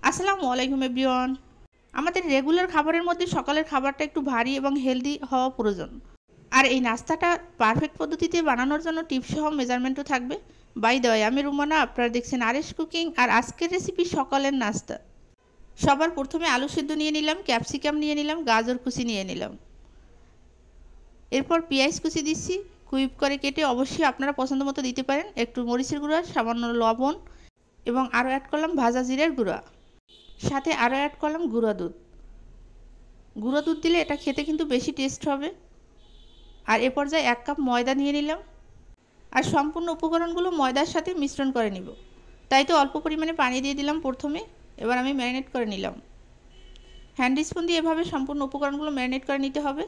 আসসালামু আলাইকুম এভরিওয়ান। আমাদের রেগুলার খাবারের মধ্যে সকালের খাবারটা একটু ভারী এবং হেলদি হওয়া প্রয়োজন। আর এই নাস্তাটা পারফেক্ট পদ্ধতিতে বানানোর জন্য টিপস সহ মেজারমেন্টও থাকবে। বাই দ্য ওয়ে, আমি রুমানা, আপনারা দেখছেন আরএস কুকিং। আর আজকের রেসিপি সকালের নাস্তা। সবার প্রথমে আলু সিদ্ধ নিয়ে নিলাম, ক্যাপসিকাম নিয়ে নিলাম, গাজর কুচি নিয়ে নিলাম। এরপর পেঁয়াজ কুচি দিচ্ছি, কুইব করে কেটে। অবশ্যই আপনারা পছন্দ মতো দিতে পারেন। একটু মরিচের গুঁড়া, সামান্য লবণ এবং আরও অ্যাড করলাম ভাজা জিরের গুঁড়া। সাথে আরও অ্যাড করলাম গুঁড়া দুধ। গুঁড়ো দুধ দিলে এটা খেতে কিন্তু বেশি টেস্ট হবে। আর এ পর্যায়ে 1 কাপ ময়দা নিয়ে নিলাম। আর সম্পূর্ণ উপকরণগুলো ময়দার সাথে মিশ্রণ করে নিব। তাই তো অল্প পরিমাণে পানি দিয়ে দিলাম প্রথমে। এবার আমি ম্যারিনেট করে নিলাম। হ্যান্ড স্পুন দিয়ে এভাবে সম্পূর্ণ উপকরণগুলো ম্যারিনেট করে নিতে হবে।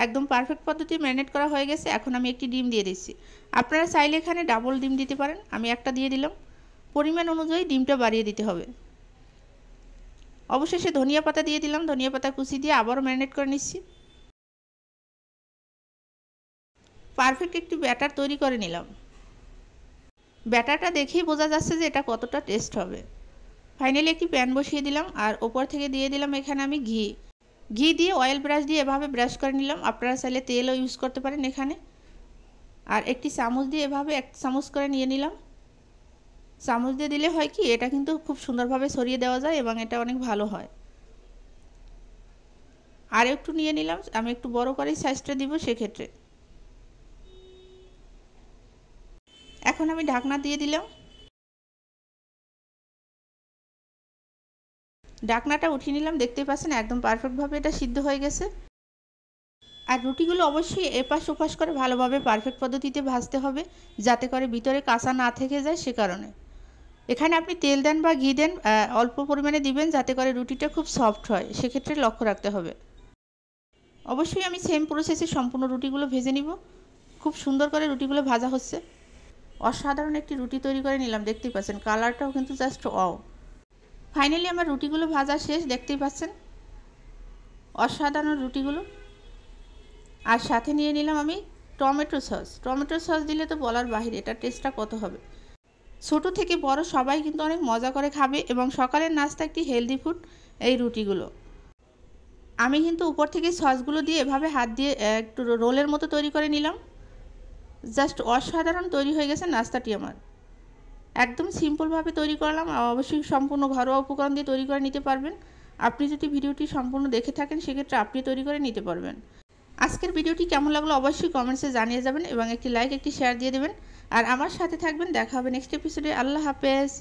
একদম পারফেক্ট পদ্ধতি ম্যারিনেট করা হয়ে গেছে। এখন আমি একটি ডিম দিয়ে দিচ্ছি। আপনারা চাইলে এখানে ডাবল ডিম দিতে পারেন, আমি একটা দিয়ে দিলাম। পরিমাণ অনুযায়ী ডিমটা বাড়িয়ে দিতে হবে। অবশেষে ধনিয়া পাতা দিয়ে দিলাম। ধনিয়া পাতা কুচি দিয়ে আবারও ম্যারিনেট করে নিচ্ছি। পারফেক্ট একটি ব্যাটার তৈরি করে নিলাম। ব্যাটারটা দেখেই বোঝা যাচ্ছে যে এটা কতটা টেস্ট হবে। ফাইনালি একটি প্যান বসিয়ে দিলাম আর ওপর থেকে দিয়ে দিলাম এখানে আমি ঘি দিয়ে অয়েল ব্রাশ দিয়ে এভাবে ব্রাশ করে নিলাম। আপনারা চাইলে তেলও ইউজ করতে পারেন এখানে। আর একটি চামচ দিয়ে এভাবে 1 চামচ করে নিয়ে নিলাম। চামচ দিয়ে দিলে হয় কি, এটা কিন্তু খুব সুন্দরভাবে ছড়িয়ে দেওয়া যায় এবং এটা অনেক ভালো হয়। আর একটু নিয়ে নিলাম, আমি একটু বড় করে সাইজটা দিব সেক্ষেত্রে। এখন আমি ঢাকনা দিয়ে দিলাম। ঢাকনাটা উঠিয়ে নিলাম। দেখতেই পাচ্ছেন একদম পারফেক্টভাবে এটা সিদ্ধ হয়ে গেছে। আর রুটিগুলো অবশ্যই এপাশ ওপাশ করে ভালোভাবে পারফেক্ট পদ্ধতিতে ভাজতে হবে, যাতে করে ভিতরে কাঁচা না থেকে যায়। সে কারণে এখানে আপনি তেল দেন বা ঘি দেন, অল্প পরিমাণে দিবেন যাতে করে রুটিটা খুব সফট হয়। সেক্ষেত্রে লক্ষ্য রাখতে হবে। অবশ্যই আমি সেম প্রসেসে সম্পূর্ণ রুটিগুলো ভেজে নিব। খুব সুন্দর করে রুটিগুলো ভাজা হচ্ছে। অসাধারণ একটি রুটি তৈরি করে নিলাম। দেখতেই পাচ্ছেন কালারটাও কিন্তু জাস্ট ওয়াও। ফাইনালি আমার রুটিগুলো ভাজা শেষ। দেখতেই পাচ্ছেন অসাধারণ রুটিগুলো। আর সাথে নিয়ে নিলাম আমি টমেটো সস। টমেটো সস দিলে তো বলার বাহিরে এটার টেস্টটা কত হবে। ছোট থেকে বড় সবাই কিন্তু অনেক মজা করে খাবে এবং সকালের নাস্তা একটি হেলদি ফুড এই রুটিগুলো। আমি কিন্তু উপর থেকে সসগুলো দিয়ে এভাবে হাত দিয়ে একটু রোলের মতো তৈরি করে নিলাম। জাস্ট অসাধারণ তৈরি হয়ে গেছে নাস্তাটি আমার। একদম সিম্পলভাবে তৈরি করলাম। অবশ্যই সম্পূর্ণ ঘরোয়া উপকরণ দিয়ে তৈরি করে নিতে পারবেন। আপনি যদি ভিডিওটি সম্পূর্ণ দেখে থাকেন সেক্ষেত্রে আপনি তৈরি করে নিতে পারবেন। আজকের ভিডিওটি কেমন লাগলো অবশ্যই কমেন্টসে জানিয়ে যাবেন এবং একটি লাইক একটি শেয়ার দিয়ে দেবেন। আর আমার সাথে থাকবেন। দেখা হবে নেক্সট এপিসোডে। আল্লাহ হাফেজ।